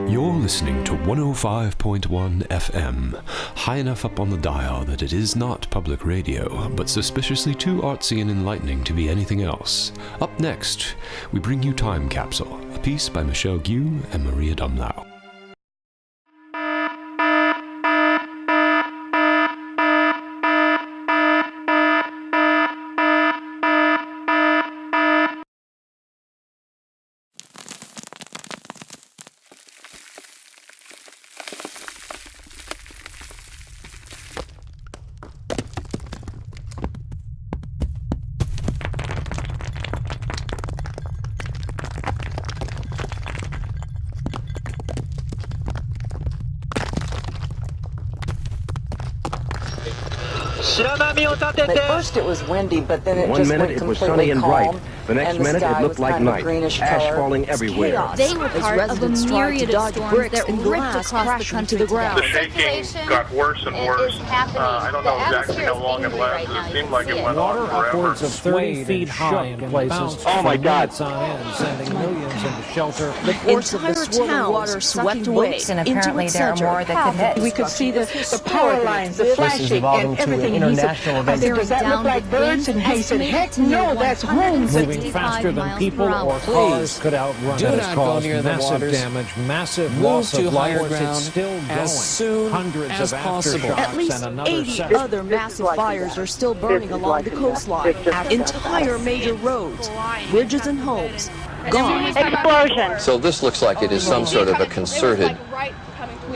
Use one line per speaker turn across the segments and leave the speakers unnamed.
You're listening to 105.1 FM, high enough up on the dial that it is not public radio, but suspiciously too artsy and enlightening to be anything else. Up next, we bring you Time Capsule, a piece by Michele Guieu and Maria Dumlao.
At first it was windy, but then it
One
just
minute
went
it was
completely
sunny and
calm,
bright. The next minute it looked like night. Ash falling everywhere.
They were part of a myriad of storms that ripped across the country to the ground.
The shaking got worse and worse. I don't know exactly how long it lasted. It seemed like it went on forever.
Upwards of 30 feet high in places.
Oh my God!
On end, sending millions into shelter.
The force of the swirling water swept away,
and apparently there are more that could hit.
We could see the power lines, the flashing, and everything.
International event.
Does that look like birds? And he said, heck no, that's homes.
Moving faster than people or cars could outrun.
Do
It
not
has
go
caused
near the
massive
waters.
damage, massive
Move
loss
to
of
higher
life.
ground
It's still going.
as soon
Hundreds
as
of
possible.
aftershocks
At least
and another
80
set.
other massive fires are still burning along the coastline. Entire major roads, bridges and homes gone.
Explosion. So this looks like it is some sort of a concerted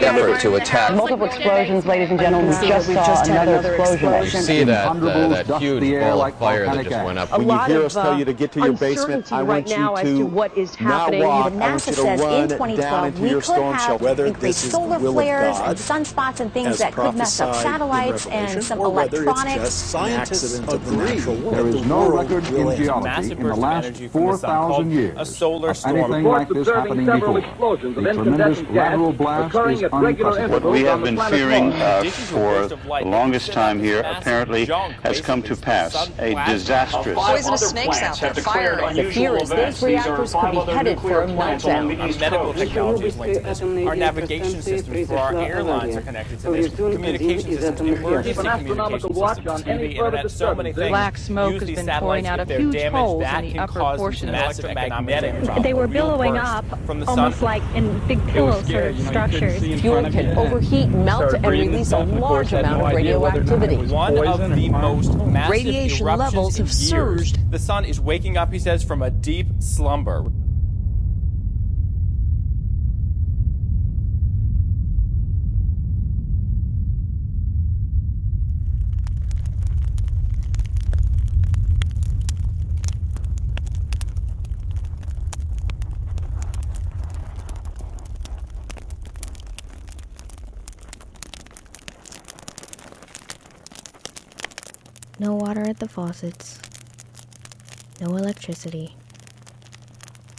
effort to attack.
Multiple explosions, ladies and gentlemen. We just saw another explosion.
You see that huge ball of fire that just went up.
When you hear us tell you to get to your basement, I want you to not walk. I want you to run down into your storm shelter. Whether this is the will of God,
sunspots and things
as
that could mess up
prophesied in
satellites and
Revelation,
some
or whether it's
electronics.
just an accident of the natural world.
There is no record in geology in the last 4,000 years of anything like this happening before. The tremendous lateral blast is unprecedented.
What we have been fearing for the longest time here apparently has come to pass. A disastrous.
Poisonous snakes out there, fire.
The fear is these reactors could be headed for a meltdown.
Our medical technology is linked to this. Our navigation systems for our airlines are connected to this. Communication systems, emergency communication systems, TV, internet, so many things.
Black smoke has been pouring out of huge holes in the upper portion of
massive economic problems.
They were billowing up almost like in big pillow sort of structures.
Fuel can overheat, melt, and release a large amount of radioactivity.
One of the most massive
Radiation levels have
eruptions in years.
surged.
The sun is waking up, he says, from a deep slumber.
No water at the faucets. No electricity.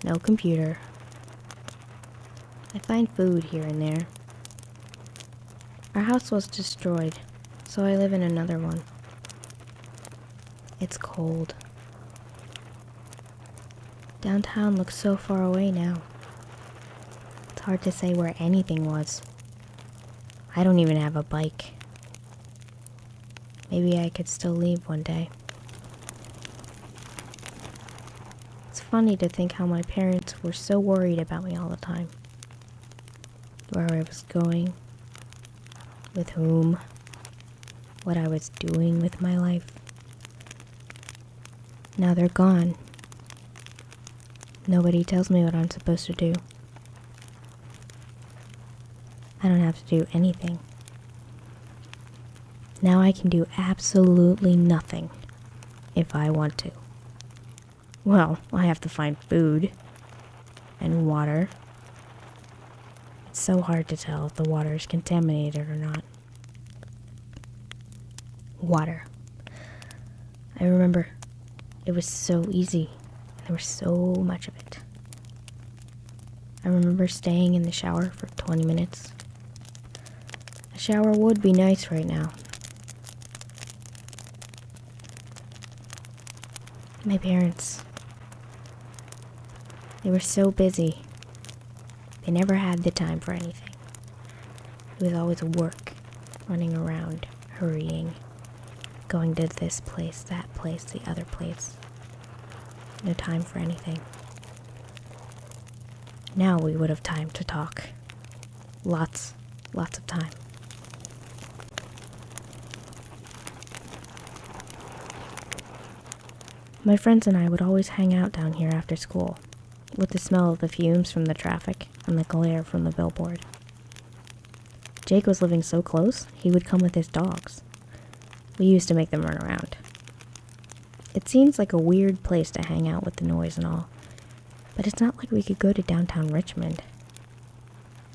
No computer. I find food here and there. Our house was destroyed, so I live in another one. It's cold. Downtown looks so far away now. It's hard to say where anything was. I don't even have a bike. Maybe I could still leave one day. It's funny to think how my parents were so worried about me all the time. Where I was going, with whom, what I was doing with my life. Now they're gone. Nobody tells me what I'm supposed to do. I don't have to do anything. Now I can do absolutely nothing if I want to. Well, I have to find food and water. It's so hard to tell if the water is contaminated or not. Water. I remember it was so easy. There was so much of it. I remember staying in the shower for 20 minutes. A shower would be nice right now. My parents, they were so busy. They never had the time for anything. It was always work, running around, hurrying, going to this place, that place, the other place. No time for anything. Now we would have time to talk. Lots of time. My friends and I would always hang out down here after school, with the smell of the fumes from the traffic and the glare from the billboard. Jake was living so close, he would come with his dogs. We used to make them run around. It seems like a weird place to hang out with the noise and all, but it's not like we could go to downtown Richmond.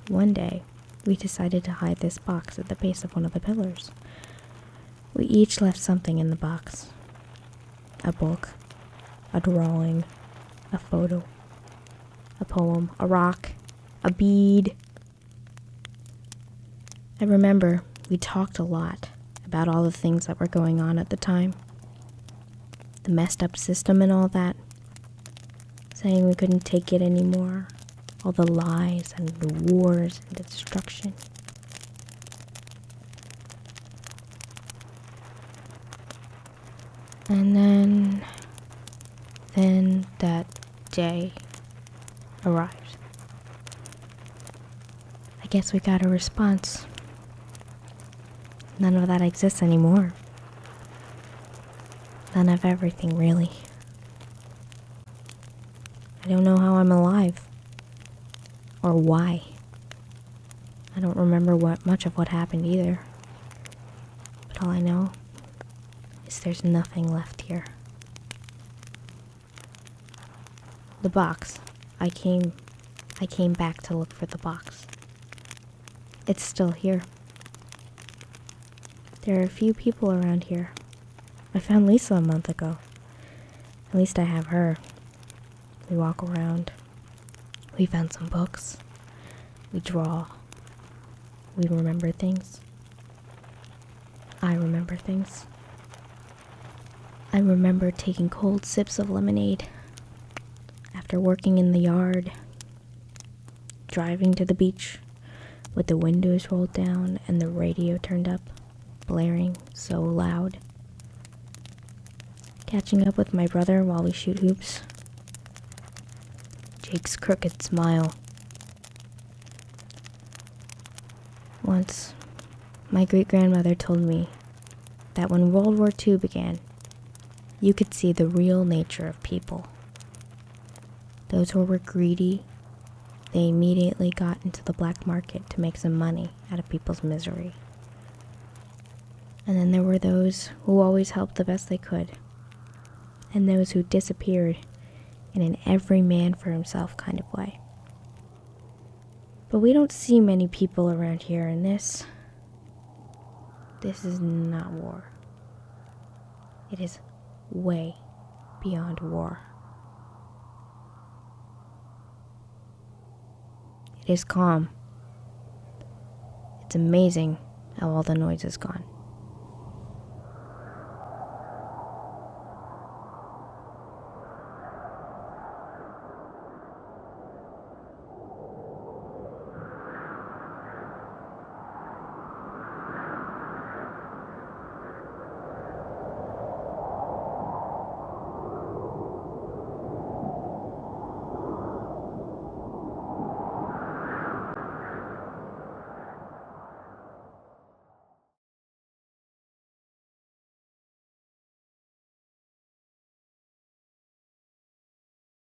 One day, we decided to hide this box at the base of one of the pillars. We each left something in the box. A book, a drawing, a photo, a poem, a rock, a bead. I remember we talked a lot about all the things that were going on at the time. The messed up system and all that. Saying we couldn't take it anymore. All the lies and the wars and the destruction. And then that day arrived. I guess we got a response. None of that exists anymore. None of everything, really. I don't know how I'm alive. Or why. I don't remember much of what happened either. But all I know is there's nothing left here. The box. I came back to look for the box. It's still here. There are a few people around here. I found Lisa a month ago. At least I have her. We walk around. We found some books. We draw. We remember things. I remember things. I remember taking cold sips of lemonade after working in the yard, driving to the beach with the windows rolled down and the radio turned up, blaring so loud, catching up with my brother while we shoot hoops. Jake's crooked smile. Once, my great-grandmother told me that when World War II began, you could see the real nature of people. Those who were greedy, they immediately got into the black market to make some money out of people's misery. And then there were those who always helped the best they could, and those who disappeared in an every man for himself kind of way. But we don't see many people around here, and this is not war. It is way beyond war. It is calm. It's amazing how all the noise is gone.